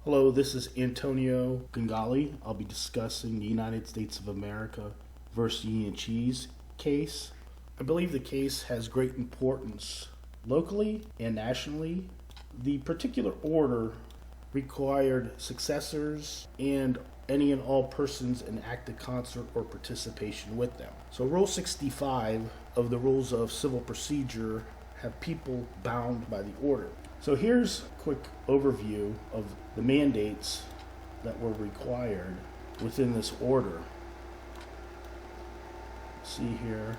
Hello, this is Antonio Gangali. I'll be discussing the United States of America versus Union Cheese case. I believe the case has great importance locally and nationally. The particular order required successors and any and all persons in active concert or participation with them. So Rule 65 of the Rules of Civil Procedure have people bound by the order. So here's a quick overview of the mandates that were required within this order. See here,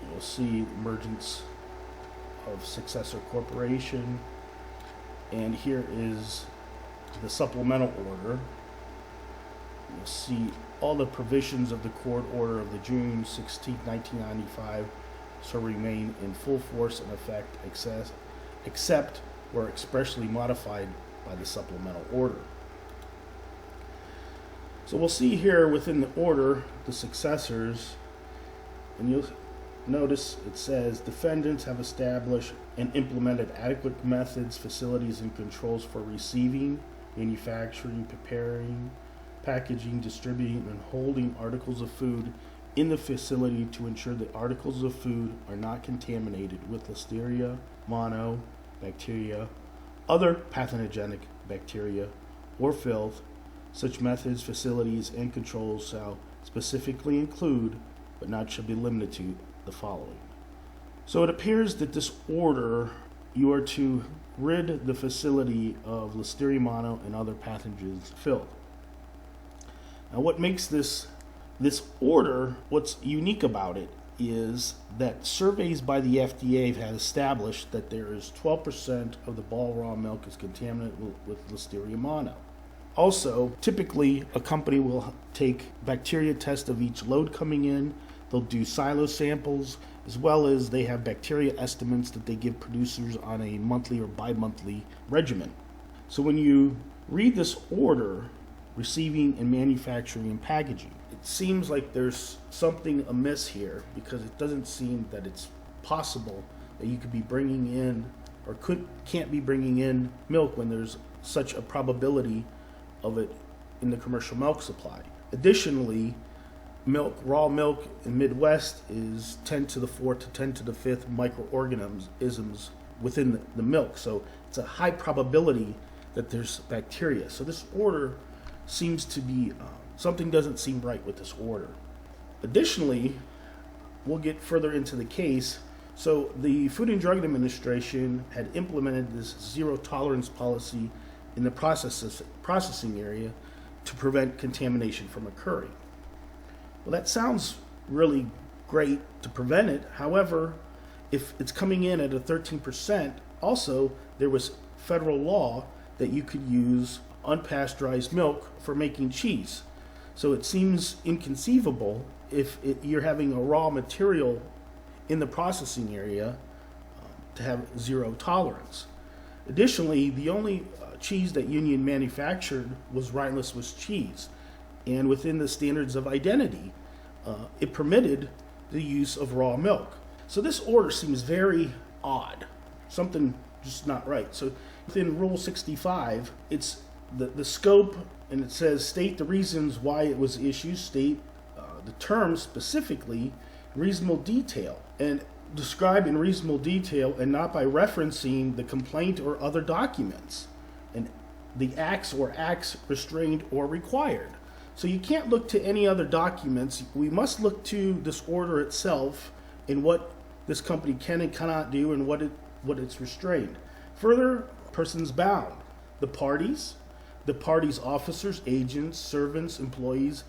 you'll see emergence of successor corporation, and here is the supplemental order. You'll see all the provisions of the court order of the June 16, 1995 shall remain in full force and effect except where expressly modified by the supplemental order. So we'll see here within the order the successors, and you'll notice it says defendants have established and implemented adequate methods, facilities, and controls for receiving, manufacturing, preparing, packaging, distributing, and holding articles of food in the facility to ensure that articles of food are not contaminated with Listeria Mono bacteria, other pathogenic bacteria, or filth. Such methods, facilities, and controls shall specifically include, but not shall be limited to, the following. So it appears that this order, you are to rid the facility of Listeria Mono and other pathogens filth. Now what makes this order, what's unique about it is that surveys by the FDA have established that there is 12% of the ball raw milk is contaminated with Listeria Mono. Also, typically a company will take bacteria tests of each load coming in. They'll do silo samples, as well as they have bacteria estimates that they give producers on a monthly or bi-monthly regimen. So when you read this order, receiving and manufacturing and packaging, it seems like there's something amiss here, because it doesn't seem that it's possible that you could be bringing in or can't be bringing in milk when there's such a probability of it in the commercial milk supply. Additionally, raw milk in Midwest is 10 to the 4th to 10 to the 5th microorganisms within the milk, so it's a high probability that there's bacteria. So this order seems to be, something doesn't seem right with this order. Additionally, we'll get further into the case. So the Food and Drug Administration had implemented this zero tolerance policy in the processing area to prevent contamination from occurring. Well, that sounds really great to prevent it. However, if it's coming in at a 13%, also there was federal law that you could use unpasteurized milk for making cheese. So it seems inconceivable if you're having a raw material in the processing area to have zero tolerance. Additionally, the only cheese that Union manufactured was rhineless Swiss cheese, and within the standards of identity, it permitted the use of raw milk. So this order seems very odd, something just not right. So within Rule 65, it's the scope, and it says state the reasons why it was issued, state the terms specifically, reasonable detail, and describe in reasonable detail and not by referencing the complaint or other documents, and the acts restrained or required. So you can't look to any other documents. We must look to this order itself and what this company can and cannot do and what it's restrained. Further, persons bound: the parties officers, agents, servants, employees,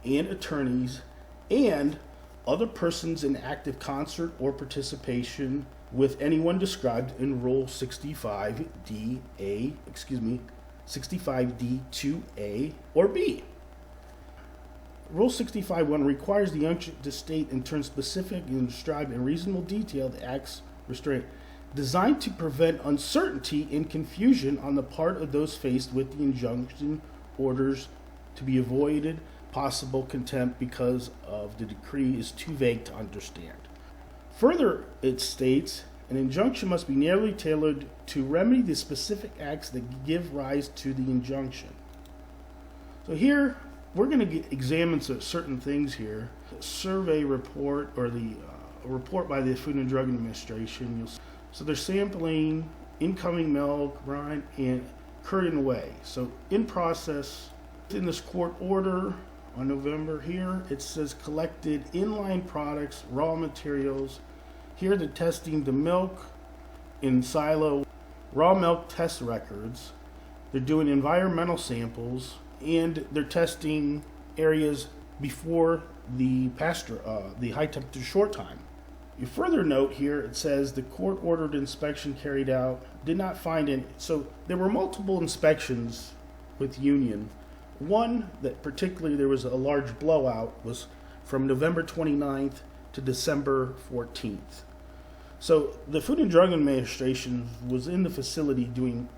and attorneys, and other persons in active concert or participation with anyone described in Rule 65D2A or B. Rule 65.1 requires the unction to state in terms specific and describe in reasonable detail the acts restrained, designed to prevent uncertainty and confusion on the part of those faced with the injunction orders, to be avoided possible contempt because of the decree is too vague to understand. Further, it states An injunction must be narrowly tailored to remedy the specific acts that give rise to the injunction. So here, we're going to examine certain things here. The survey report, or the report by the Food and Drug Administration. So they're sampling incoming milk, brine, and curd and whey. So in process, in this court order on November here, it says collected inline products, raw materials. Here they're testing the milk in silo, raw milk test records. They're doing environmental samples, and they're testing areas before the the high temperature short time. You further note here, it says the court ordered inspection carried out, did not find any. So there were multiple inspections with Union. One that particularly there was a large blowout was from November 29th to December 14th. So the Food and Drug Administration was in the facility doing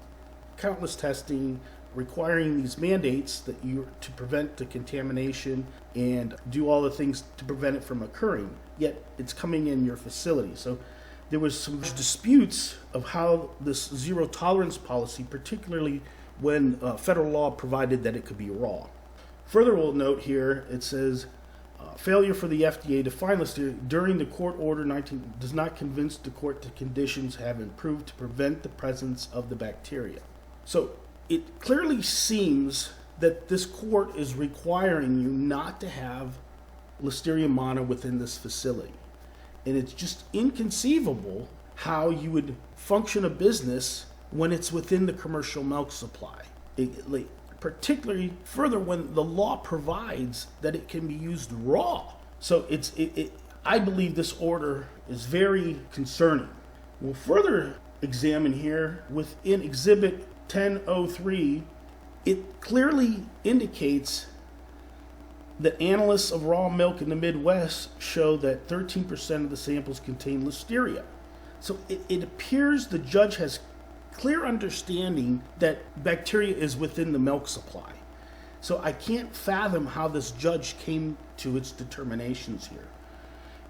countless testing, requiring these mandates that to prevent the contamination and do all the things to prevent it from occurring. Yet it's coming in your facility. So there was some disputes of how this zero tolerance policy, particularly when federal law provided that it could be raw. Further, we'll note here, it says, failure for the FDA to find Listeria during the court order 19 does not convince the court that conditions have improved to prevent the presence of the bacteria. So it clearly seems that this court is requiring you not to have Listeria Mono within this facility. And it's just inconceivable how you would function a business when it's within the commercial milk supply. Particularly further when the law provides that it can be used raw. So I believe this order is very concerning. We'll further examine here within Exhibit 1003, it clearly indicates that analysts of raw milk in the Midwest show that 13% of the samples contain Listeria. So it appears the judge has clear understanding that bacteria is within the milk supply. So I can't fathom how this judge came to its determinations here.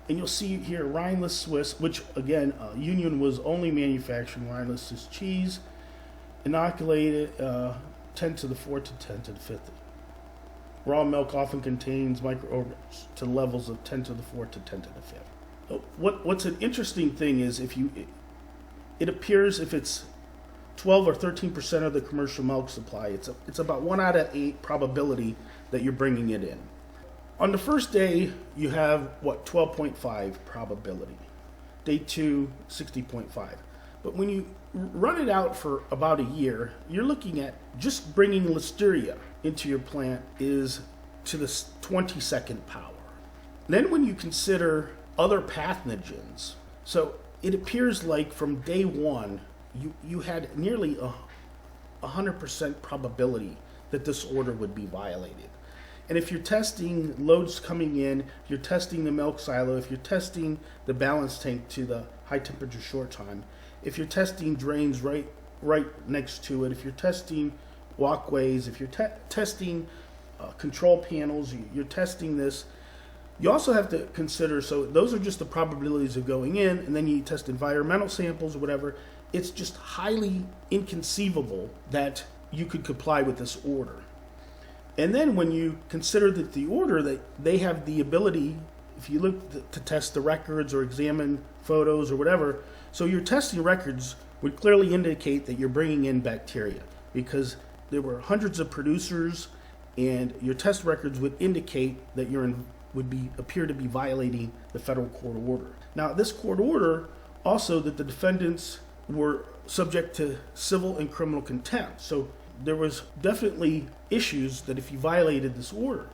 And you'll see here Rhineless Swiss, which again, Union was only manufacturing Rhineless Swiss cheese, inoculated 10 to the 4th to 10 to the 5th. Raw milk often contains microorganisms to levels of 10 to the 4th to 10 to the 5th. What's an interesting thing is it appears if it's 12 or 13% of the commercial milk supply, it's about 1 out of 8 probability that you're bringing it in. On the first day, you have 12.5 probability. Day 2, 60.5. But when you run it out for about a year, you're looking at just bringing Listeria into your plant is to the 22nd power. Then when you consider other pathogens, so it appears like from day 1, you had nearly 100% probability that this order would be violated. And if you're testing loads coming in, if you're testing the milk silo, if you're testing the balance tank to the high temperature short time, if you're testing drains right next to it, if you're testing walkways, if you're testing control panels, you're testing this. You also have to consider, so those are just the probabilities of going in, and then you test environmental samples or whatever. It's just highly inconceivable that you could comply with this order. And then when you consider that the order, that they have the ability, if you look to test the records or examine photos or whatever, so your testing records would clearly indicate that you're bringing in bacteria because there were hundreds of producers, and your test records would indicate that appear to be violating the federal court order. Now, this court order also that the defendants were subject to civil and criminal contempt. So there was definitely issues that if you violated this order.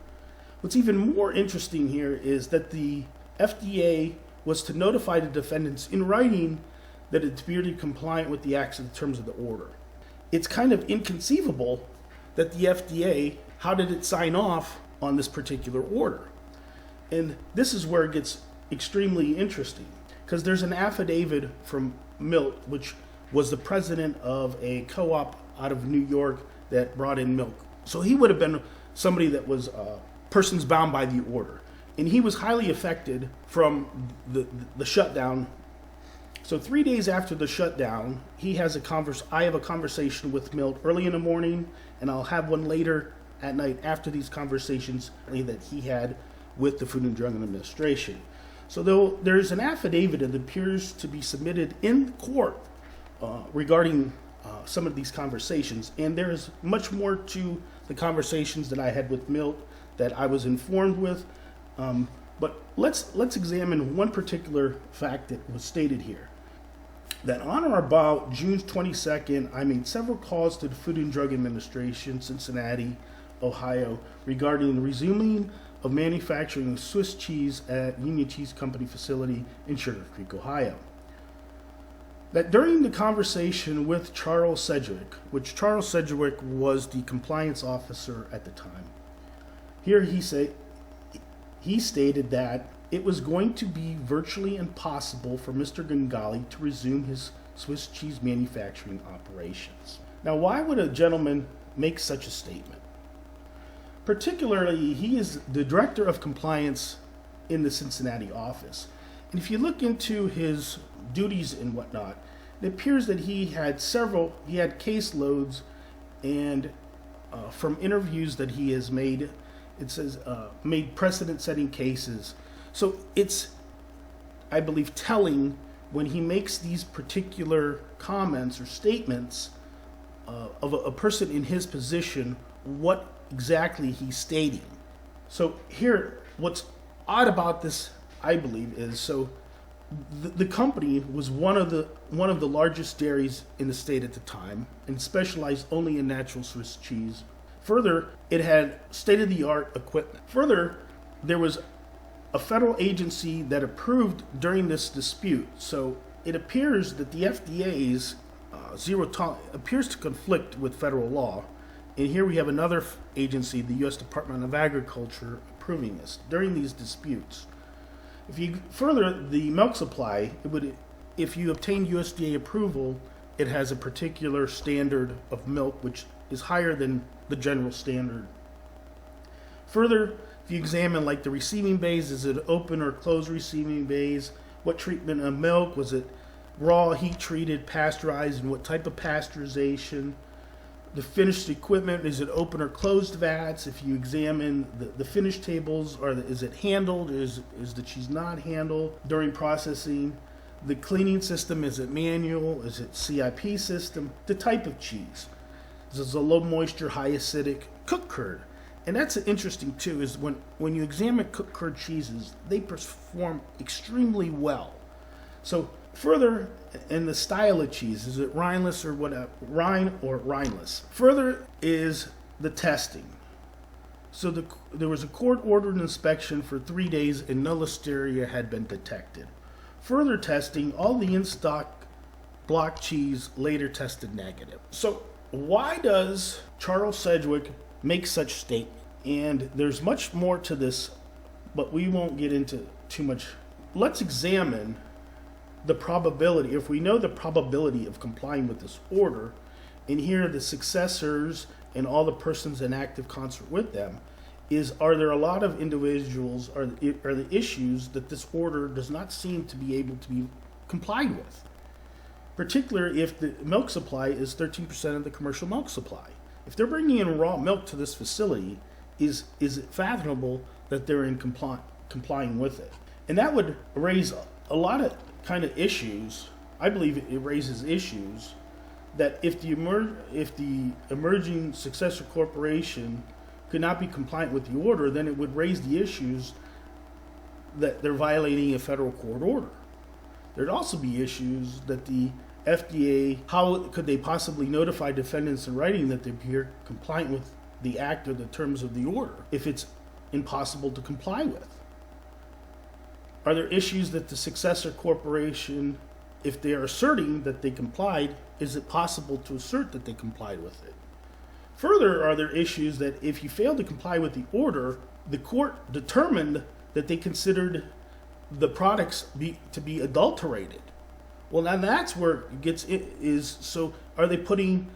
What's even more interesting here is that the FDA was to notify the defendants in writing that it's merely compliant with the acts and terms of the order. It's kind of inconceivable that the FDA, how did it sign off on this particular order? And this is where it gets extremely interesting, because there's an affidavit from Milt, which was the president of a co-op out of New York that brought in milk. So he would have been somebody that was persons bound by the order. And he was highly affected from the shutdown So 3 days after the shutdown, I have a conversation with Milt early in the morning, and I'll have one later at night after these conversations that he had with the Food and Drug Administration. So there's an affidavit that appears to be submitted in court regarding some of these conversations, and there is much more to the conversations that I had with Milt that I was informed with. But let's examine one particular fact that was stated here. That on or about June 22nd, I made several calls to the Food and Drug Administration, Cincinnati, Ohio, regarding the resuming of manufacturing Swiss cheese at Union Cheese Company facility in Sugar Creek, Ohio. That during the conversation with Charles Sedgwick, which Charles Sedgwick was the compliance officer at the time, here he stated that it was going to be virtually impossible for Mr. Gangali to resume his Swiss cheese manufacturing operations. Now, why would a gentleman make such a statement? Particularly, he is the director of compliance in the Cincinnati office. And if you look into his duties and whatnot, it appears that he had caseloads, and from interviews that he has made, it says made precedent-setting cases. So it's, I believe, telling when he makes these particular comments or statements of a person in his position, what exactly he's stating. So here, what's odd about this, I believe, is the company was one of the largest dairies in the state at the time and specialized only in natural Swiss cheese. Further, it had state-of-the-art equipment. Further, there was a federal agency that approved during this dispute. So it appears that the FDA's zero tolerance appears to conflict with federal law. And here we have another agency, the U.S. Department of Agriculture, approving this during these disputes. The milk supply, if you obtain USDA approval, it has a particular standard of milk which is higher than the general standard. Further, if you examine like the receiving bays, is it open or closed receiving bays? What treatment of milk? Was it raw, heat treated, pasteurized, and what type of pasteurization? The finished equipment, is it open or closed vats? If you examine the finished tables, is it handled? Is the cheese not handled during processing? The cleaning system, is it manual? Is it CIP system? The type of cheese. Is it a low moisture, high acidic, cooked curd? And that's interesting too, is when you examine cooked curd cheeses, they perform extremely well. So further, in the style of cheese, is it rineless or whatever, rind or rineless? Further is the testing. So there was a court-ordered inspection for 3 days and no Listeria had been detected. Further testing, all the in-stock block cheese later tested negative. So why does Charles Sedgwick make such statement? And there's much more to this, but we won't get into too much. Let's examine the probability. If we know the probability of complying with this order, and here the successors and all the persons in active concert with them, are there a lot of individuals, are the issues that this order does not seem to be able to be complied with? Particularly if the milk supply is 13% of the commercial milk supply. If they're bringing in raw milk to this facility, is it fathomable that they're in complying with it? And that would raise a lot of kind of issues. I believe it raises issues that if the emerging successor corporation could not be compliant with the order, then it would raise the issues that they're violating a federal court order. There'd also be issues that the FDA, how could they possibly notify defendants in writing that they're compliant with the act or the terms of the order if it's impossible to comply with? Are there issues that the successor corporation, if they are asserting that they complied, is it possible to assert that they complied with it? Further, are there issues that if you fail to comply with the order, the court determined that they considered the products to be adulterated? Well, now that's where is. So are they putting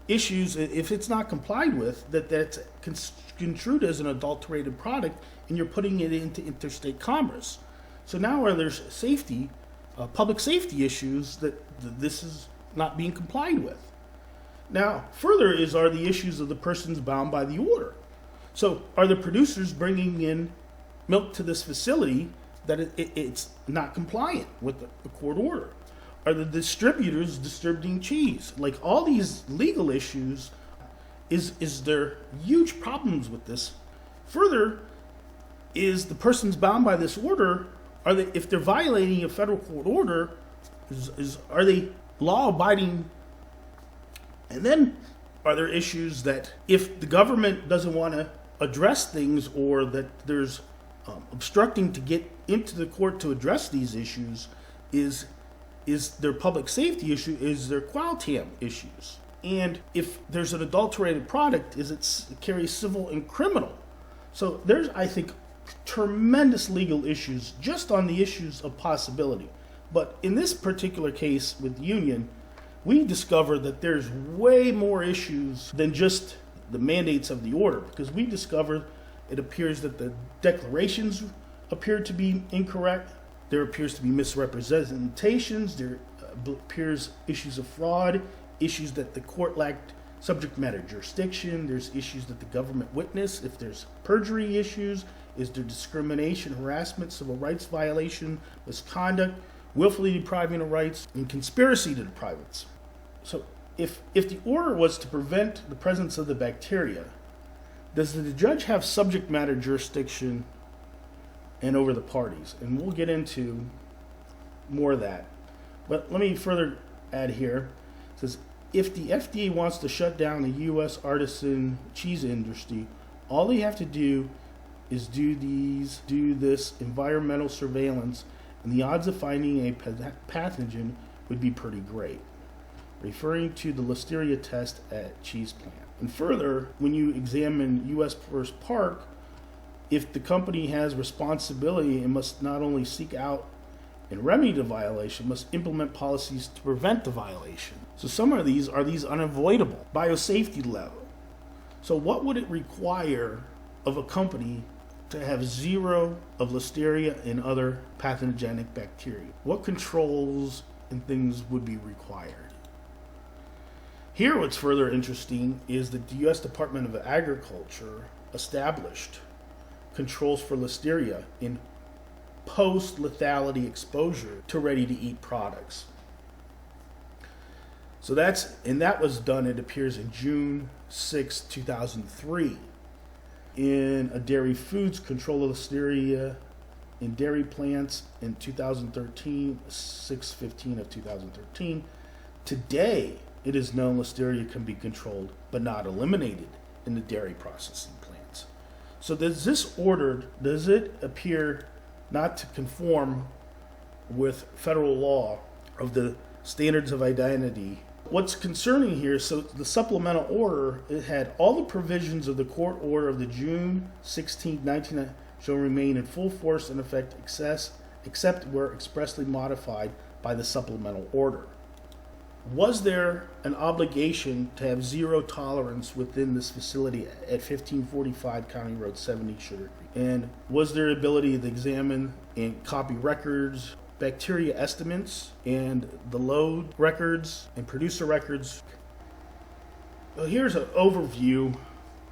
issues, if it's not complied with, that's construed as an adulterated product, and you're putting it into interstate commerce? So now are there safety public safety issues that this is not being complied with. Now, further are the issues of the persons bound by the order. So, are the producers bringing in milk to this facility that it's not compliant with the court order? Are the distributors distributing cheese? Like, all these legal issues, is there huge problems with this? Further, is the persons bound by this order, if they're violating a federal court order, are they law-abiding? And then, are there issues that if the government doesn't want to address things, or that there's obstructing to get into the court to address these issues, is there public safety issue? Is there quality issues? And if there's an adulterated product, it carries civil and criminal? So there's, I think, tremendous legal issues just on the issues of possibility. But in this particular case with Union, we discovered that there's way more issues than just the mandates of the order, because we discovered it appears that the declarations appear to be incorrect. There appears to be misrepresentations. There appears issues of fraud, issues that the court lacked subject matter jurisdiction. There's issues that the government witnessed. If there's perjury issues, is there discrimination, harassment, civil rights violation, misconduct, willfully depriving of rights, and conspiracy to deprive it. So if the order was to prevent the presence of the bacteria, does the judge have subject matter jurisdiction and over the parties? And we'll get into more of that. But let me further add here. It says, if the FDA wants to shut down the U.S. artisan cheese industry, all they have to do is do this environmental surveillance, and the odds of finding a pathogen would be pretty great, referring to the Listeria test at cheese plant. And further, when you examine U.S. First Park, if the company has responsibility, it must not only seek out and remedy the violation, must implement policies to prevent the violation. So some of these are unavoidable. Biosafety level. So what would it require of a company to have zero of Listeria and other pathogenic bacteria? What controls and things would be required? Here, what's further interesting is that the U.S. Department of Agriculture established controls for Listeria in post-lethality exposure to ready-to-eat products. So that was done, it appears, in June 6, 2003. In a dairy foods control of Listeria in dairy plants in 2013, 6/15 of 2013. Today, it is known Listeria can be controlled but not eliminated in the dairy processing plants. So does it appear not to conform with federal law of the standards of identity? What's concerning here, so the supplemental order, it had all the provisions of the court order of the June 16, 1990 shall remain in full force and effect except where expressly modified by the supplemental order. Was there an obligation to have zero tolerance within this facility at 1545 County Road 70, Sugar Creek? And was there ability to examine and copy records, bacteria estimates, and the load records and producer records? Well, here's an overview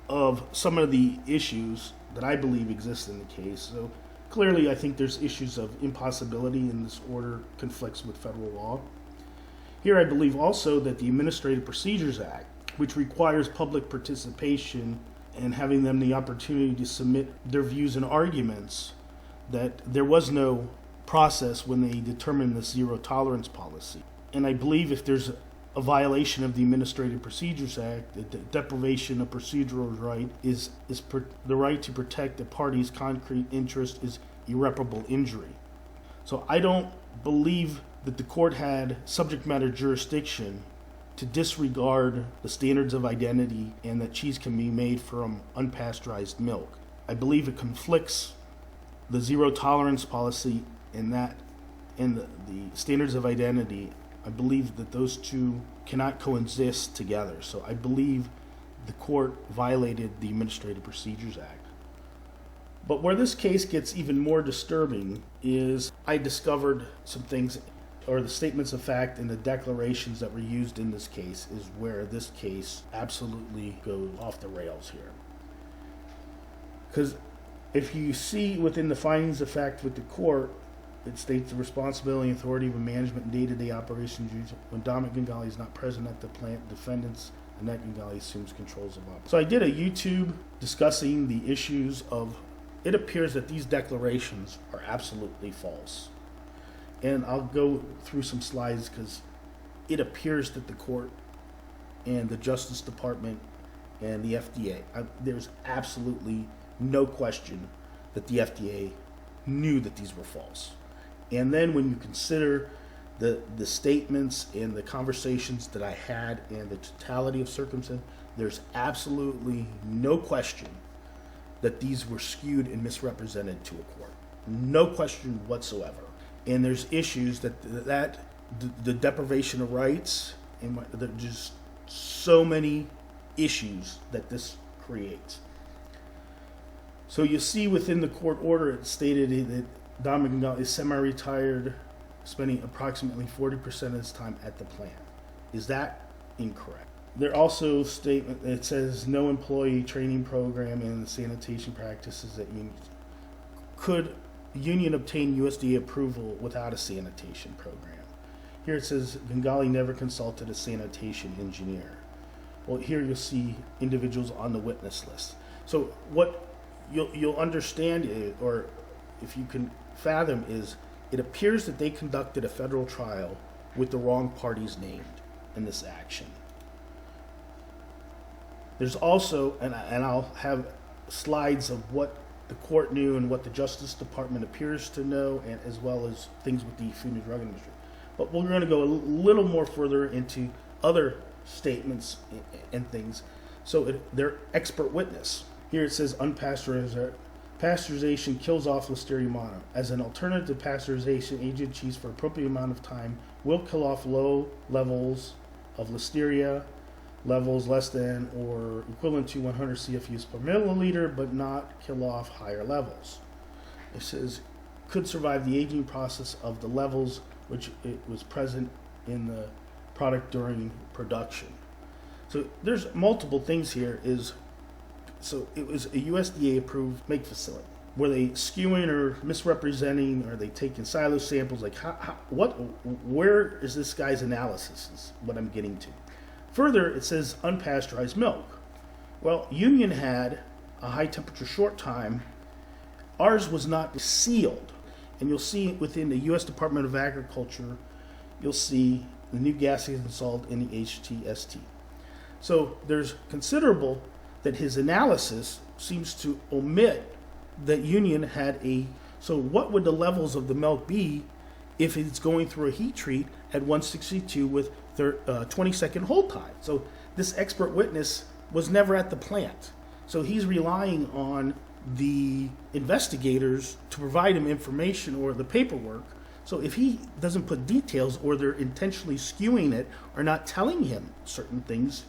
of some of the issues that I believe exist in the case. So clearly, I think there's issues of impossibility, and this order conflicts with federal law. Here, I believe also that the Administrative Procedures Act, which requires public participation and having them the opportunity to submit their views and arguments, that there was no process when they determined the zero tolerance policy. And I believe if there's a violation of the Administrative Procedures Act, the deprivation of procedural right is the right to protect the party's concrete interest is irreparable injury. So I don't believe that the court had subject matter jurisdiction to disregard the standards of identity and that cheese can be made from unpasteurized milk. I believe it conflicts the zero tolerance policy and the standards of identity. I believe that those two cannot coexist together. So I believe the court violated the Administrative Procedures Act. But where this case gets even more disturbing is I discovered some things or the statements of fact and the declarations that were used in this case is where this case absolutely goes off the rails here. Because if you see within the findings of fact with the court, it states the responsibility and authority of management and day-to-day operations when Dominic Gangali is not present at the plant, defendants Annette Gangali assumes controls of operations. So I did a YouTube discussing the issues of, it appears that these declarations are absolutely false. And I'll go through some slides because it appears that the court and the Justice Department and the FDA, there's absolutely no question that the FDA knew that these were false. And then when you consider the statements and the conversations that I had and the totality of circumstance, there's absolutely no question that these were skewed and misrepresented to a court. No question whatsoever. And there's issues that the deprivation of rights, and there's just so many issues that this creates. So you see within the court order, it stated that Dominic Gangali is semi-retired, spending approximately 40% of his time at the plant. Is that incorrect? There also statement that says no employee training program and sanitation practices that unions could union obtain USDA approval without a sanitation program. Here it says Gangali never consulted a sanitation engineer. Well, here you'll see individuals on the witness list. So what you'll understand is, or if you can fathom, is it appears that they conducted a federal trial with the wrong parties named in this action. There's also, and I'll have slides of what the court knew and what the Justice Department appears to know, and as well as things with the Food and Drug industry. But we're going to go a little more further into other statements and things. So their expert witness. Here it says pasteurization kills off Listeria Mono. As an alternative to pasteurization, aged cheese for appropriate amount of time will kill off low levels of Listeria, levels less than or equivalent to 100 CFUs per milliliter, but not kill off higher levels. It says could survive the aging process of the levels which it was present in the product during production. So there's multiple things here. So it was a USDA approved make facility. Were they skewing or misrepresenting? Or are they taking silo samples? Like where is this guy's analysis is what I'm getting to. Further, it says unpasteurized milk. Well, Union had a high temperature short time. Ours was not sealed. And you'll see within the U.S. Department of Agriculture, you'll see the new gases installed in the HTST. So there's considerable that his analysis seems to omit that Union had so what would the levels of the milk be if it's going through a heat treat at 162 with 20-second hold time? So this expert witness was never at the plant. So he's relying on the investigators to provide him information or the paperwork. So if he doesn't put details or they're intentionally skewing it or not telling him certain things,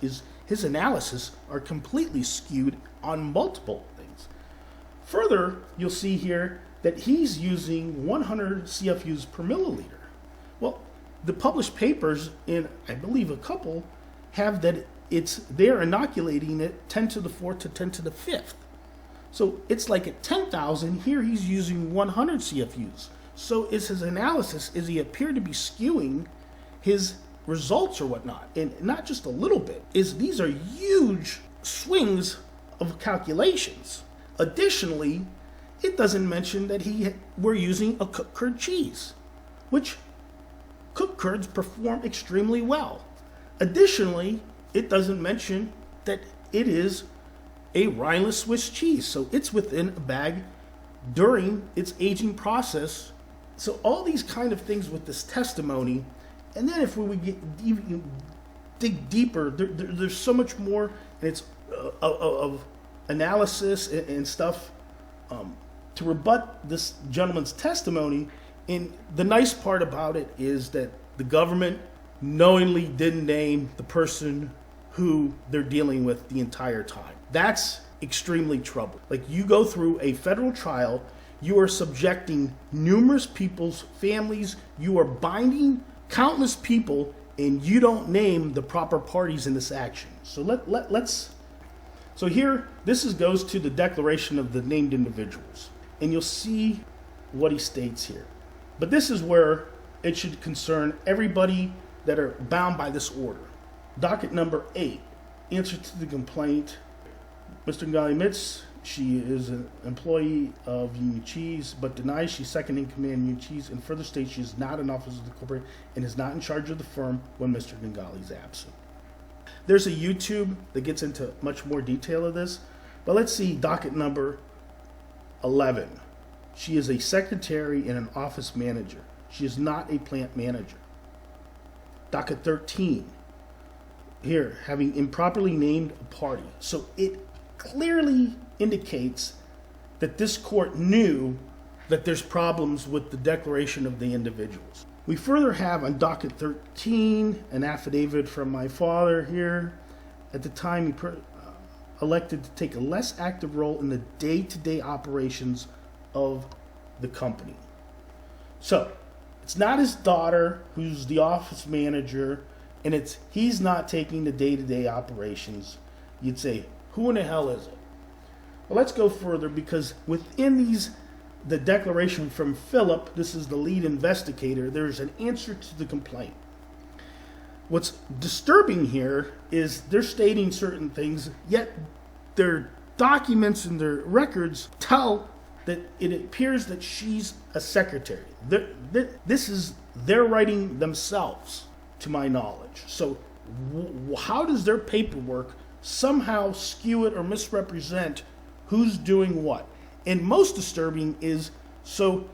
his analysis are completely skewed on multiple things. Further, you'll see here that he's using 100 CFUs per milliliter. Well, the published papers in, I believe, a couple have that they're inoculating it 10 to the 4th to 10 to the 5th. So it's like at 10,000, here he's using 100 CFUs. So is his analysis, is he appear to be skewing his results or whatnot? And not just a little bit, these are huge swings of calculations. Additionally, it doesn't mention that we're using a cooked curd cheese, which cooked curds perform extremely well. Additionally, it doesn't mention that it is a rineless Swiss cheese, so it's within a bag during its aging process. So all these kind of things with this testimony, and then if we would dig deeper, there's so much more, and it's of analysis and stuff to rebut this gentleman's testimony. And the nice part about it is that the government knowingly didn't name the person who they're dealing with the entire time. That's extremely troubling. Like, you go through a federal trial, you are subjecting numerous people's families, you are binding countless people, and you don't name the proper parties in this action. So so here, goes to the declaration of the named individuals, and you'll see what he states here. But this is where it should concern everybody that are bound by this order. Docket number 8, answer to the complaint. Mr. Ngali admits she is an employee of Union Cheese, but denies she's second in command of Union Cheese, and further states she is not an officer of the corporation and is not in charge of the firm when Mr. Ngali is absent. There's a YouTube that gets into much more detail of this, but let's see docket number 11. She is a secretary and an office manager. She is not a plant manager. Docket 13. Here, having improperly named a party. So it clearly indicates that this court knew that there's problems with the declaration of the individuals. We further have on docket 13 an affidavit from my father here. At the time, he elected to take a less active role in the day-to-day operations of the company. So it's not his daughter who's the office manager, and he's not taking the day-to-day operations. You'd say, who in the hell is it? Well, let's go further, because within the declaration from Philip, this is the lead investigator, there's an answer to the complaint. What's disturbing here is they're stating certain things, yet their documents and their records tell that it appears that she's a secretary. They're writing themselves, to my knowledge. So how does their paperwork somehow skew it or misrepresent who's doing what? And most disturbing is, so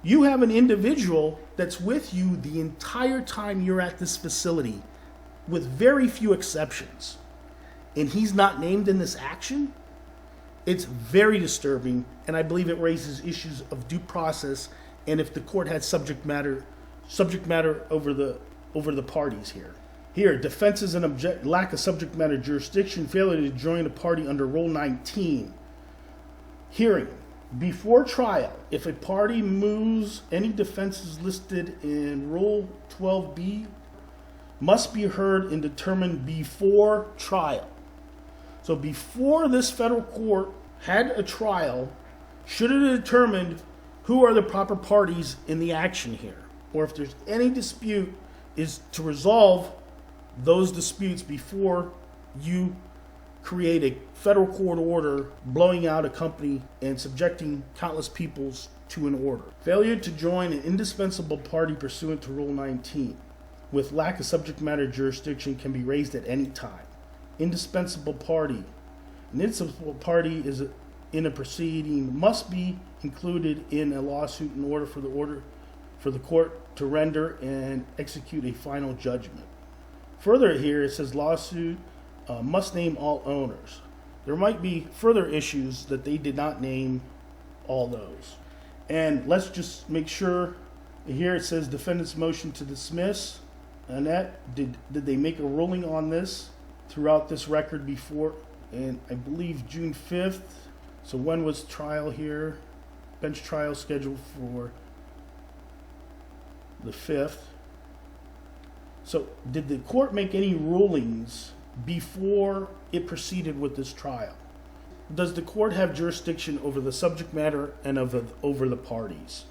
you have an individual that's with you the entire time you're at this facility, with very few exceptions, and he's not named in this action? It's very disturbing, and I believe it raises issues of due process, and if the court had subject matter over the parties here. Here, defenses and lack of subject matter jurisdiction, failure to join a party under Rule 19. Hearing. Before trial, if a party moves any defenses listed in Rule 12b, must be heard and determined before trial. So before this federal court had a trial, should it have determined who are the proper parties in the action here. Or if there's any dispute, is to resolve those disputes before you create a federal court order blowing out a company and subjecting countless peoples to an order. Failure to join an indispensable party pursuant to Rule 19 with lack of subject matter jurisdiction can be raised at any time. Indispensable party. An indispensable party is in a proceeding must be included in a lawsuit in order for the court to render and execute a final judgment. Further here, it says lawsuit must name all owners. There might be further issues that they did not name all those. And let's just make sure, here it says defendant's motion to dismiss. Annette, did they make a ruling on this throughout this record before? And I believe June 5th. So when was trial here? Bench trial scheduled for the 5th. So did the court make any rulings before it proceeded with this trial? Does the court have jurisdiction over the subject matter and over the parties?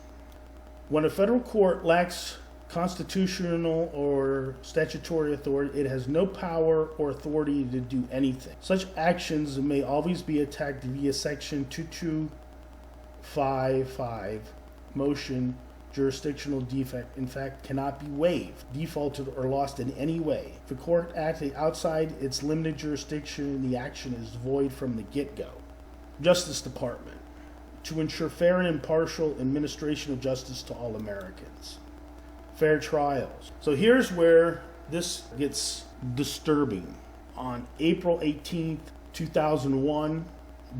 When a federal court lacks constitutional or statutory authority, it has no power or authority to do anything. Such actions may always be attacked via Section 2255 motion. Jurisdictional defect, in fact, cannot be waived, defaulted, or lost in any way. If the court acts outside its limited jurisdiction, the action is void from the get-go. Justice Department, to ensure fair and impartial administration of justice to all Americans. Fair trials. So here's where this gets disturbing. On April 18th, 2001,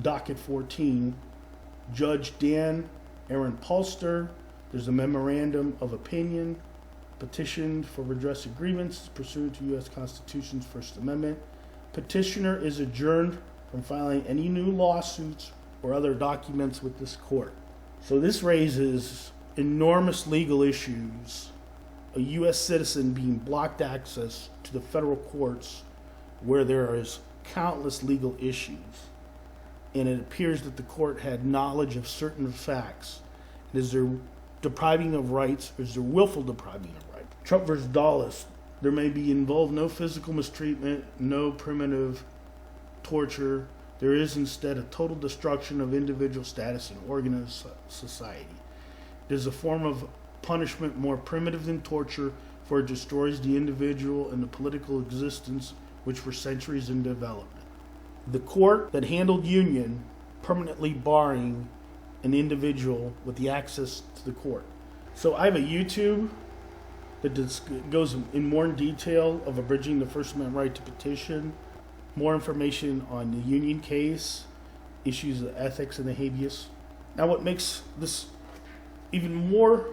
docket 14, Judge Dan Aaron Polster, there's a memorandum of opinion, petition for redress of grievances pursuant to U.S. Constitution's First Amendment. Petitioner is adjourned from filing any new lawsuits or other documents with this court. So this raises enormous legal issues. A U.S. citizen being blocked access to the federal courts where there is countless legal issues. And it appears that the court had knowledge of certain facts. Is there depriving of rights, or is there willful depriving of rights? Trump versus Dulles, there may be involved no physical mistreatment, no primitive torture. There is instead a total destruction of individual status and organized society. It is a form of punishment more primitive than torture, for it destroys the individual and the political existence which were centuries in development. The court that handled Union permanently barring an individual with the access to the court. So I have a YouTube that goes in more detail of abridging the First Amendment right to petition, more information on the Union case, issues of ethics and the habeas. Now what makes this even more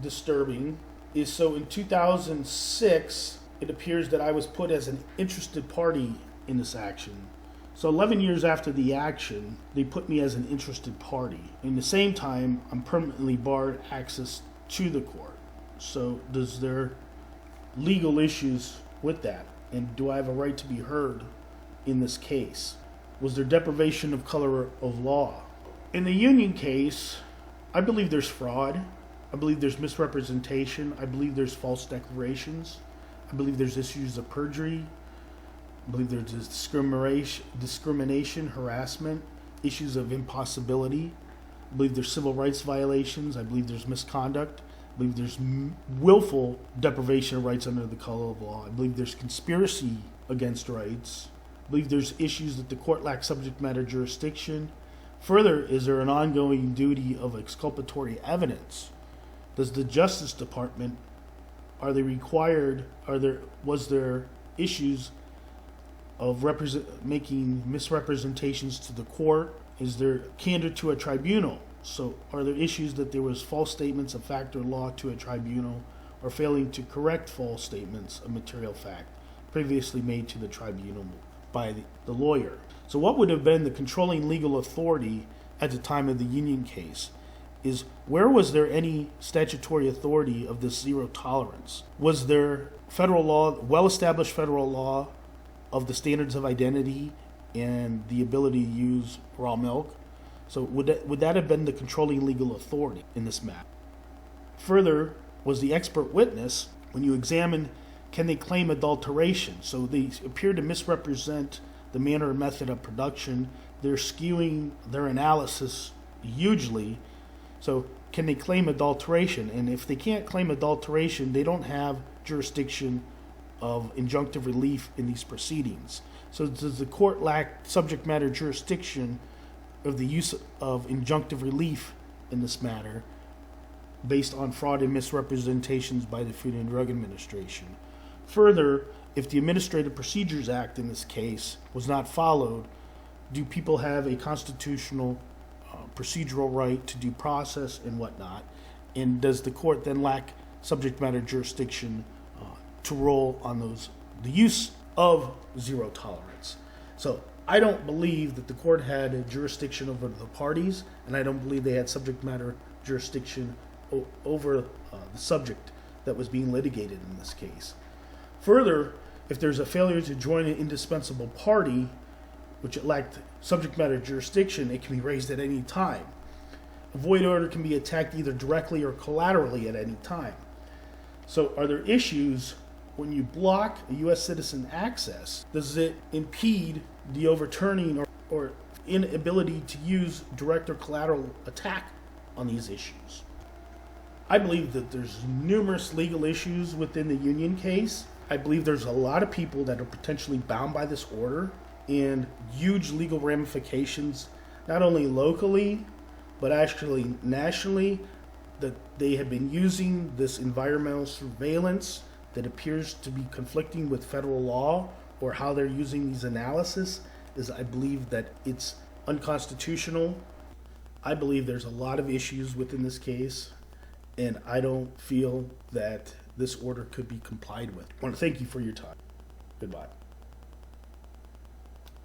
disturbing is, so in 2006, it appears that I was put as an interested party in this action. So 11 years after the action, they put me as an interested party. In the same time, I'm permanently barred access to the court. So does there legal issues with that? And do I have a right to be heard in this case? Was there deprivation of color of law? In the Union case, I believe there's fraud. I believe there's misrepresentation. I believe there's false declarations. I believe there's issues of perjury. I believe there's discrimination, harassment, issues of impossibility. I believe there's civil rights violations. I believe there's misconduct. I believe there's willful deprivation of rights under the color of law. I believe there's conspiracy against rights. I believe there's issues that the court lacks subject matter jurisdiction. Further, is there an ongoing duty of exculpatory evidence? Does the Justice Department, was there issues of making misrepresentations to the court? Is there candor to a tribunal? So are there issues that there was false statements of fact or law to a tribunal, or failing to correct false statements of material fact previously made to the tribunal by the lawyer? So what would have been the controlling legal authority at the time of the Union case is, where was there any statutory authority of this zero tolerance? Was there federal law, well-established federal law of the standards of identity and the ability to use raw milk? So would that have been the controlling legal authority in this matter? Further, was the expert witness, when you examine, can they claim adulteration? So they appear to misrepresent the manner and method of production. They're skewing their analysis hugely. So can they claim adulteration? And if they can't claim adulteration, they don't have jurisdiction of injunctive relief in these proceedings. So does the court lack subject matter jurisdiction of the use of injunctive relief in this matter based on fraud and misrepresentations by the Food and Drug Administration? Further, if the Administrative Procedures Act in this case was not followed, do people have a constitutional procedural right to due process and whatnot? And does the court then lack subject matter jurisdiction to rule on the use of zero tolerance? So I don't believe that the court had a jurisdiction over the parties, and I don't believe they had subject matter jurisdiction over the subject that was being litigated in this case. Further, if there's a failure to join an indispensable party, which it lacked subject matter jurisdiction, it can be raised at any time. A void order can be attacked either directly or collaterally at any time. So are there issues when you block a U.S. citizen access? Does it impede the overturning or inability to use direct or collateral attack on these issues? I believe that there's numerous legal issues within the Union case. I believe there's a lot of people that are potentially bound by this order, and huge legal ramifications, not only locally, but actually nationally, that they have been using this environmental surveillance that appears to be conflicting with federal law, or how they're using these analysis, is I believe that it's unconstitutional. I believe there's a lot of issues within this case, and I don't feel that this order could be complied with. I want to thank you for your time. Goodbye.